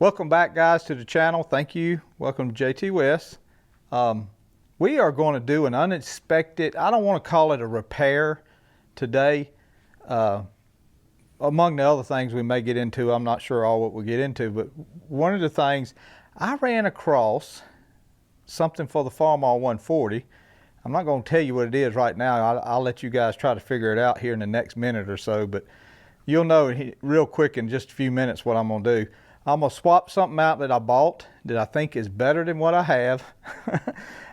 Welcome back, guys, to the channel. Thank you. Welcome to Jtwes. We are going to do an unexpected, I don't want to call it a repair today. Among the other things we may get into, I'm not sure all what we'll get into, but one of the things, I ran across something for the Farmall 140. I'm not going to tell you what it is right now. I'll let you guys try to figure it out here in the next minute or so, but you'll know real quick in just a few minutes what I'm going to do. I'm going to swap something out that I bought that I think is better than what I have.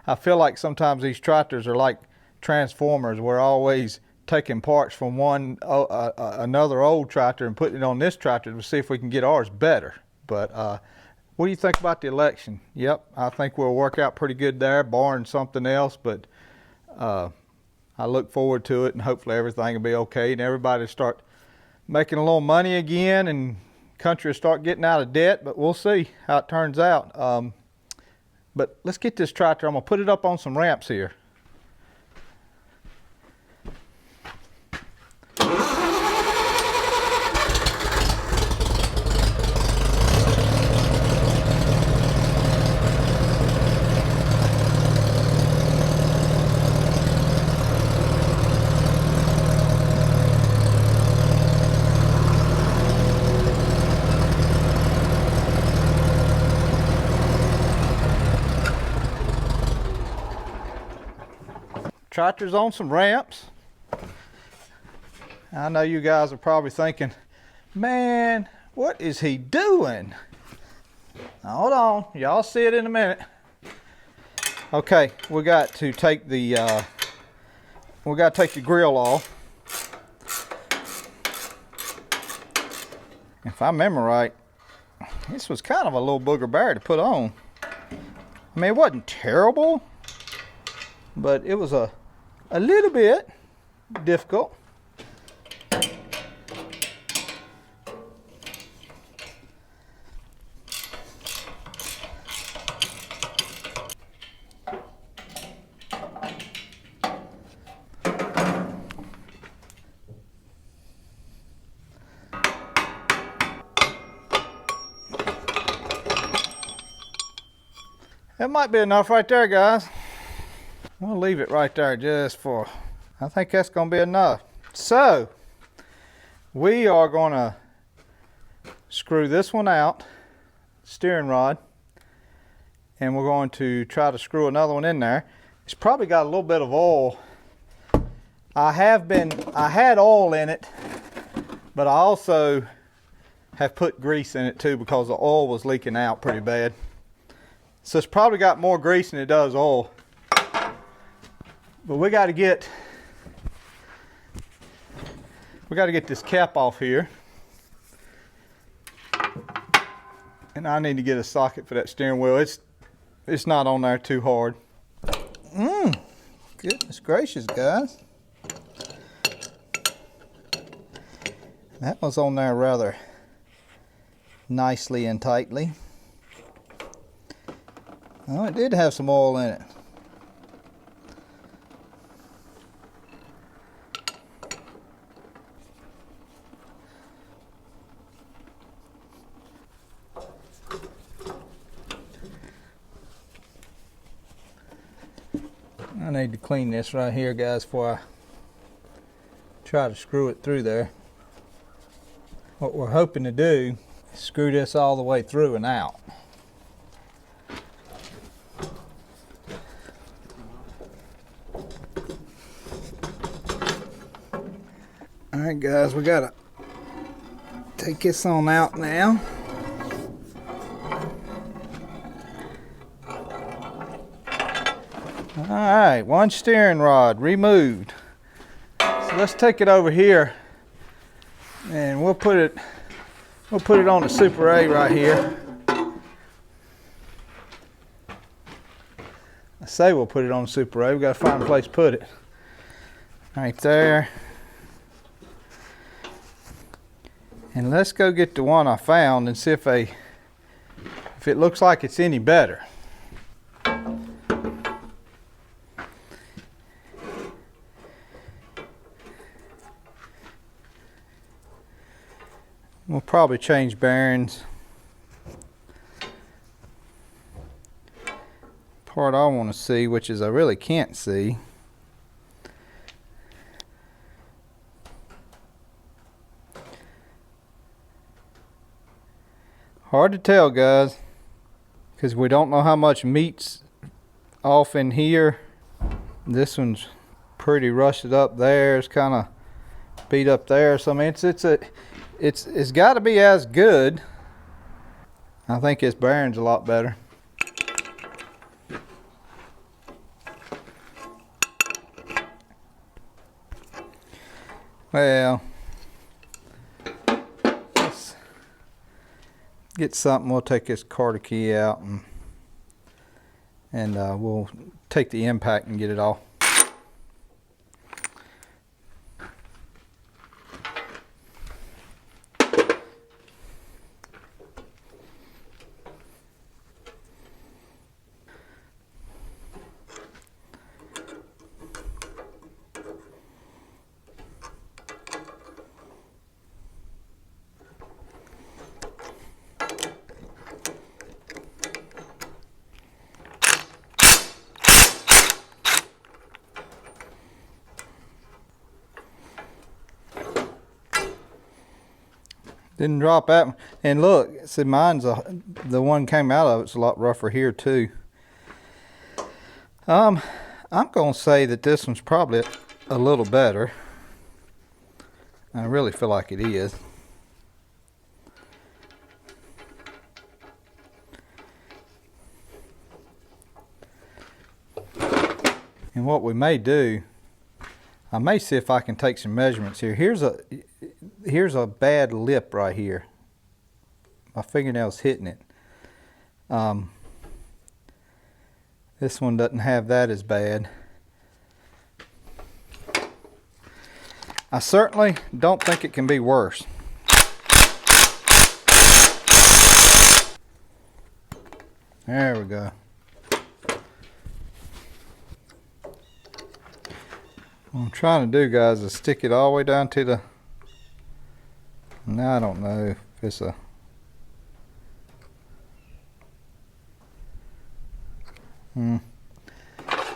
I feel like sometimes these tractors are like transformers. We're always taking parts from another old tractor and putting it on this tractor to see if we can get ours better. But what do you think about the election? Yep, I think we'll work out pretty good there, barring something else. But I look forward to it, and hopefully everything will be okay, and everybody start making a little money again, and country will start getting out of debt. But we'll see how it turns out. But let's get this tractor. I'm gonna put it up on some ramps here. Tractor's on some ramps. I know you guys are probably thinking, man, what is he doing? Hold on, y'all see it in a minute. Okay, we got to take the grill off. If I remember right, this was kind of a little booger bear to put on. I mean, it wasn't terrible, but it was a little bit difficult. That might be enough right there, guys. We'll leave it right there just for, I think that's going to be enough. So, we are going to screw this one out, steering rod, and we're going to try to screw another one in there. It's probably got a little bit of oil. I had oil in it, but I also have put grease in it too because the oil was leaking out pretty bad. So it's probably got more grease than it does oil. But we got to get this cap off here, and I need to get a socket for that steering wheel. It's not on there too hard. Goodness gracious, guys, that was on there rather nicely and tightly. Oh, it did have some oil in it. I need to clean this right here, guys, before I try to screw it through there. What we're hoping to do is screw this all the way through and out. All right, guys, we gotta take this on out now. All right, one steering rod removed. So let's take it over here, and we'll put it on the Super A right here. I say we'll put it on the Super A. We gotta find a place to put it. Right there. And let's go get the one I found and see if it looks like it's any better. We'll probably change bearings. part I want to see, which is I really can't see. Hard to tell, guys, because we don't know how much meat's off in here. This one's pretty rusted up there. It's kind of beat up there. So I mean, it's got to be as good. I think this bearing's a lot better. Well, let's get something. We'll take this Carter key out and we'll take the impact and get it off. Didn't drop that one. And look, see, mine's the one came out of it's a lot rougher here too. I'm gonna say that this one's probably a little better. I really feel like it is. And what we may do, I may see if I can take some measurements here. Here's a bad lip right here. My fingernail's hitting it. This one doesn't have that as bad. I certainly don't think it can be worse. There we go. What I'm trying to do, guys, is stick it all the way down to the... Now I don't know if it's a...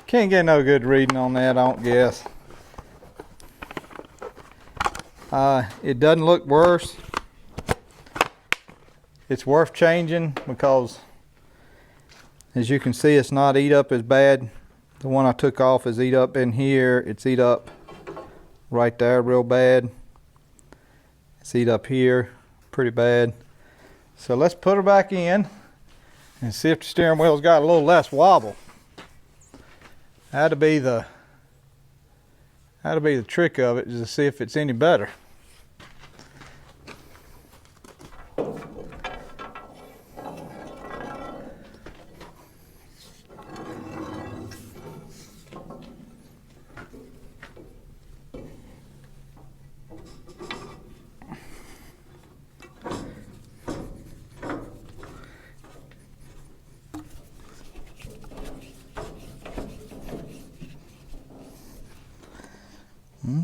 Can't get no good reading on that, I don't guess. It doesn't look worse. It's worth changing because, as you can see, it's not eat up as bad. The one I took off is eat up in here. It's eat up right there real bad. It's eat up here pretty bad. So let's put her back in and see if the steering wheel's got a little less wobble. That'll be the trick of it, is to see if it's any better.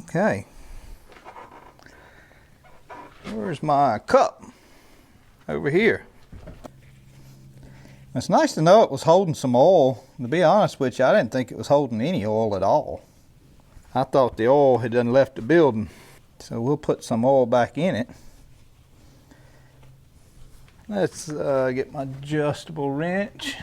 Okay, where's my cup? Over here. It's nice to know it was holding some oil. To be honest with you, I didn't think it was holding any oil at all. I thought the oil had done left the building. So we'll put some oil back in it. Let's get my adjustable wrench.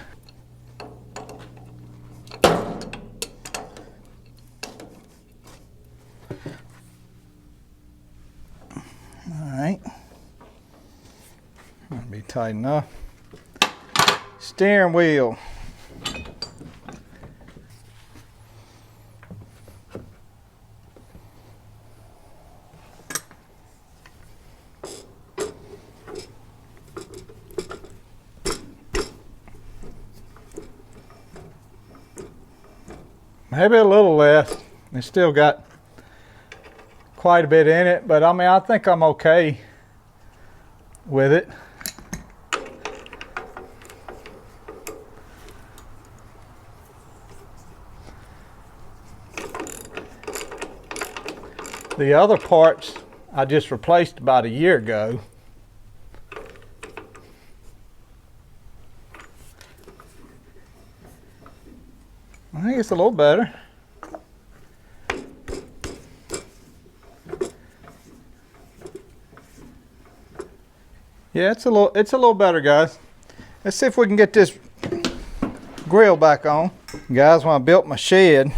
Alright, that'll be tight enough. Steering wheel. Maybe a little less. It's still got quite a bit in it, but I mean, I think I'm okay with it. The other parts I just replaced about a year ago. I think it's a little better. Yeah, it's a little better, guys. Let's see if we can get this grill back on. Guys, when I built my shed,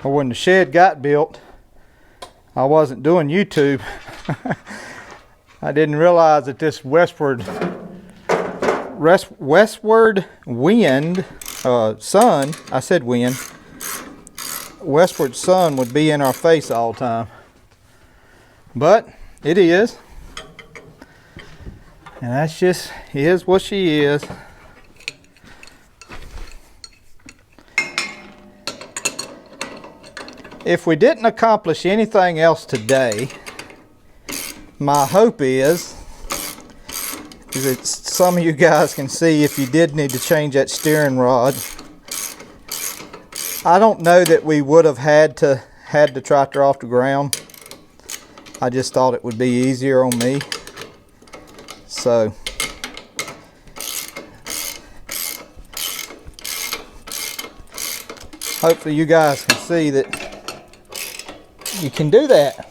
or when the shed got built, I wasn't doing YouTube. I didn't realize that this westward wind, sun, I said wind, westward sun would be in our face all the time. But it is. And that's just, is what she is. If we didn't accomplish anything else today, my hope is that some of you guys can see if you did need to change that steering rod. I don't know that we would have had the tractor off the ground. I just thought it would be easier on me. So hopefully you guys can see that you can do that.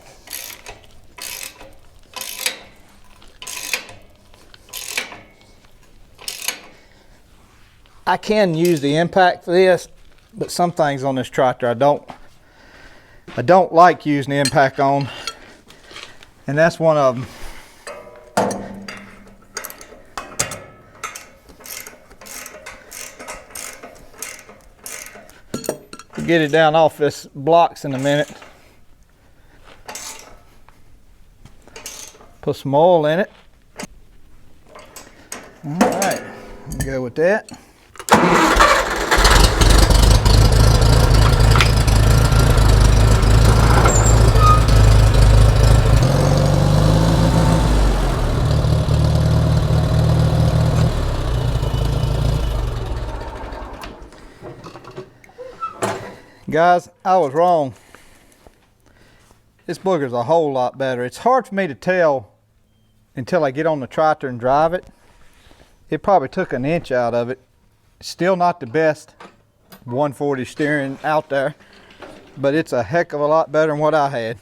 I can use the impact for this, but some things on this tractor I don't like using the impact on, and that's one of them. We'll get it down off this blocks in a minute. Put some oil in it. All right, go with that. Guys, I was wrong. This booger's a whole lot better. It's hard for me to tell until I get on the tractor and drive it. It probably took an inch out of it. Still not the best 140 steering out there, but it's a heck of a lot better than what I had.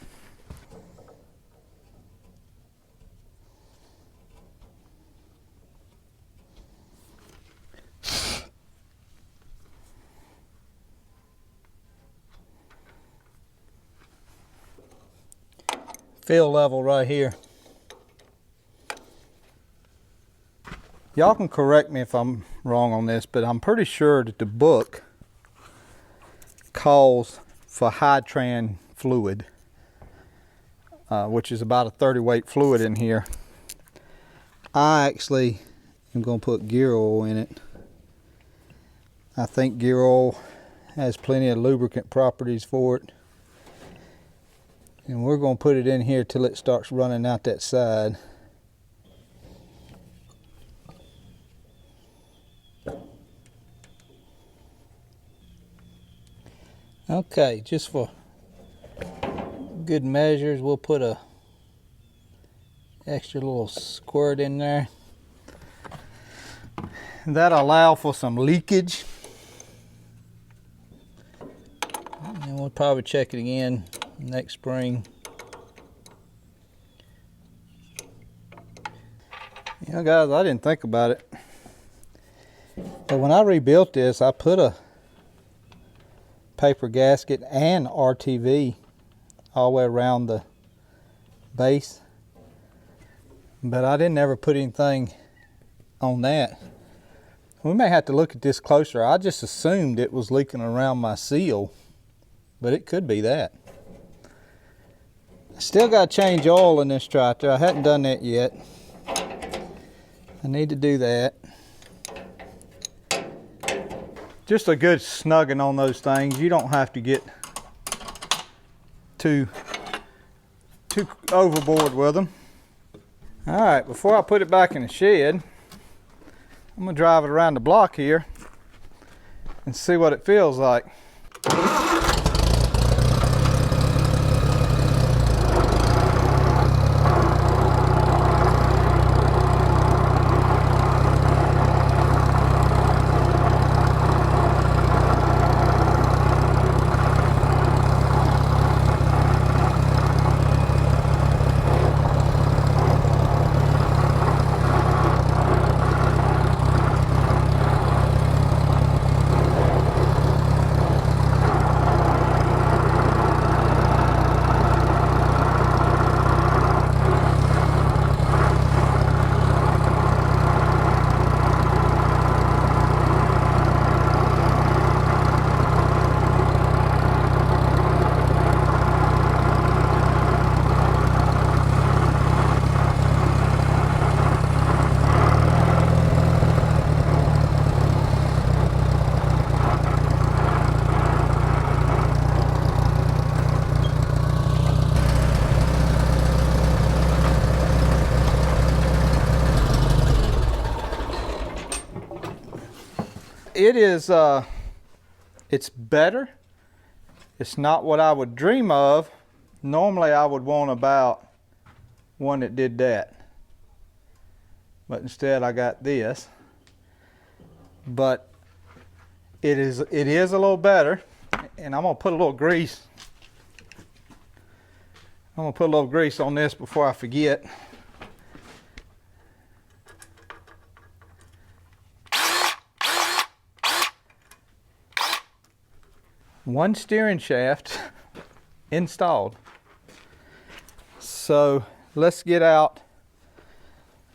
Fill level right here. Y'all can correct me if I'm wrong on this, but I'm pretty sure that the book calls for hydran fluid, which is about a 30 weight fluid in here. I actually am going to put gear oil in it. I think gear oil has plenty of lubricant properties for it. And we're going to put it in here till it starts running out that side. Okay, just for good measures, we'll put a extra little squirt in there. That'll allow for some leakage. And we'll probably check it again next spring. You know, guys, I didn't think about it, but when I rebuilt this, I put a paper gasket and RTV all the way around the base, but I didn't ever put anything on that. We may have to look at this closer. I just assumed it was leaking around my seal, but it could be that. Still got to change oil in this tractor. I hadn't done that yet. I need to do that. Just a good snugging on those things. You don't have to get too overboard with them. All right, before I put it back in the shed, I'm gonna drive it around the block here and see what it feels like. it is, it's better. It's not what I would dream of. Normally I would want about one that did that. But instead I got this. But it is a little better. And I'm gonna put a little grease. I'm gonna put a little grease on this before I forget. One steering shaft installed. So let's get out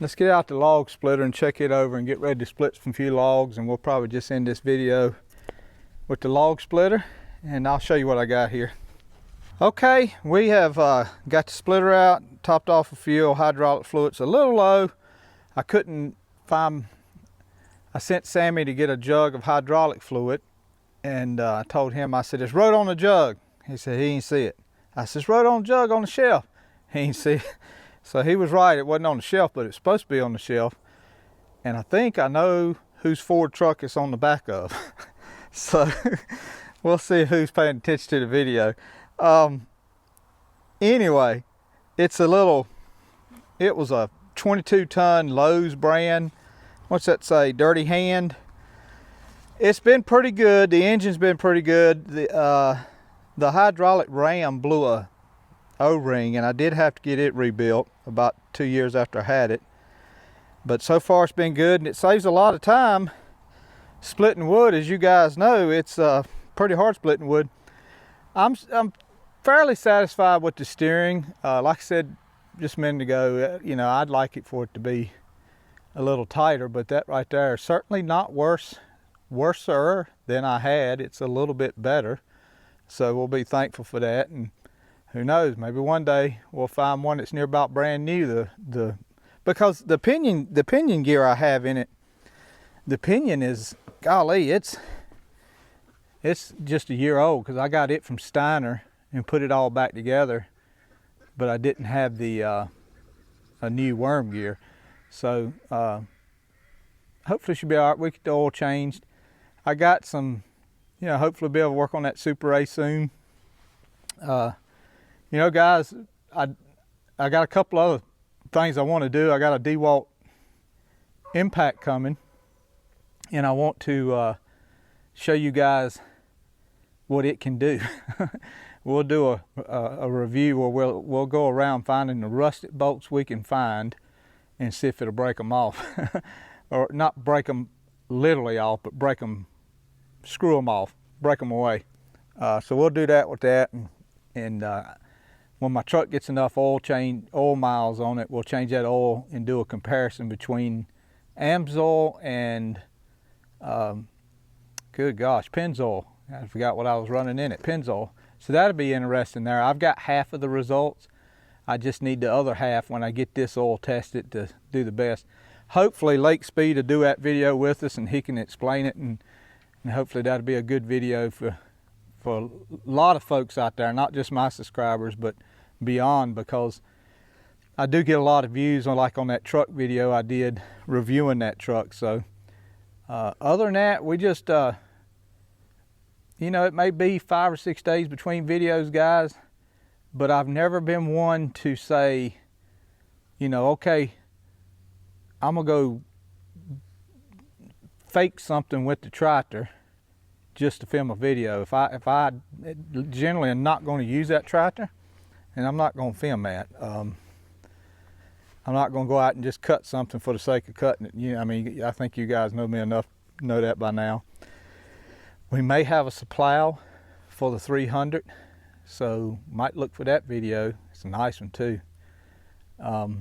the log splitter and check it over and get ready to split some few logs, and we'll probably just end this video with the log splitter, and I'll show you what I got here. Okay, we have got the splitter out, topped off a fuel, hydraulic fluid. It's a little low. I couldn't find, I sent Sammy to get a jug of hydraulic fluid, and I told him, I said, it's right on the jug. He said he didn't see it. I said, it's right on the jug on the shelf. He didn't see it. So he was right, it wasn't on the shelf, but it's supposed to be on the shelf. And I think I know whose Ford truck it's on the back of. So we'll see who's paying attention to the video. Anyway, it was a 22-ton Lowe's brand. What's that say? Dirty Hand. It's been pretty good. The engine's been pretty good. The hydraulic ram blew a O-ring, and I did have to get it rebuilt about 2 years after I had it. But so far it's been good, and it saves a lot of time splitting wood. As you guys know, it's pretty hard splitting wood. I'm fairly satisfied with the steering. Like I said just a minute ago, you know, I'd like it for it to be a little tighter, but that right there is certainly not worser than I had. It's a little bit better, so we'll be thankful for that. And who knows, maybe one day we'll find one that's near about brand new. Because the pinion gear I have in it, the pinion is, golly, it's just a year old, because I got it from Steiner and put it all back together, but I didn't have the a new worm gear. So hopefully it should be all right. We get the oil changed. I got some, you know, hopefully be able to work on that Super A soon. You know, guys, I got a couple other things I want to do. I got a DeWalt impact coming, and I want to show you guys what it can do. We'll do a review where we'll go around finding the rusted bolts we can find and see if it'll break them off. Or not break them literally off, but screw them off, break them away. So we'll do that with that, and when my truck gets enough oil miles on it, we'll change that oil and do a comparison between Amsoil and good gosh, Pennzoil. I forgot what I was running in it, Pennzoil. So that'll be interesting there. I've got half of the results. I just need the other half when I get this oil tested to do the best. Hopefully Lake Speed will do that video with us, and he can explain it, and hopefully that'll be a good video for a lot of folks out there, not just my subscribers, but beyond, because I do get a lot of views on that truck video I did reviewing that truck. So other than that, we just you know, it may be 5 or 6 days between videos, guys, but I've never been one to say, you know, okay, I'm gonna go fake something with the tractor just to film a video. If I generally am not going to use that tractor, and I'm not going to film that. I'm not going to go out and just cut something for the sake of cutting it. You know, I mean, I think you guys know me enough to know that by now. We may have a plow for the 300, so might look for that video. It's a nice one too. But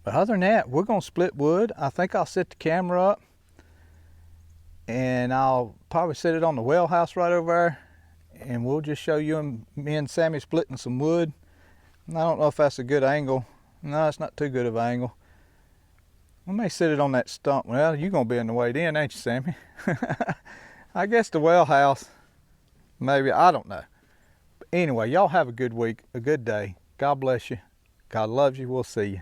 other than that, we're going to split wood. I think I'll set the camera up, and I'll probably set it on the well house right over there, and we'll just show you me and Sammy splitting some wood. And I don't know if that's a good angle. No, it's not too good of an angle. We may set it on that stump. Well, you're going to be in the way then, ain't you, Sammy? I guess the well house, maybe, I don't know. But anyway, y'all have a good week, a good day. God bless you. God loves you. We'll see you.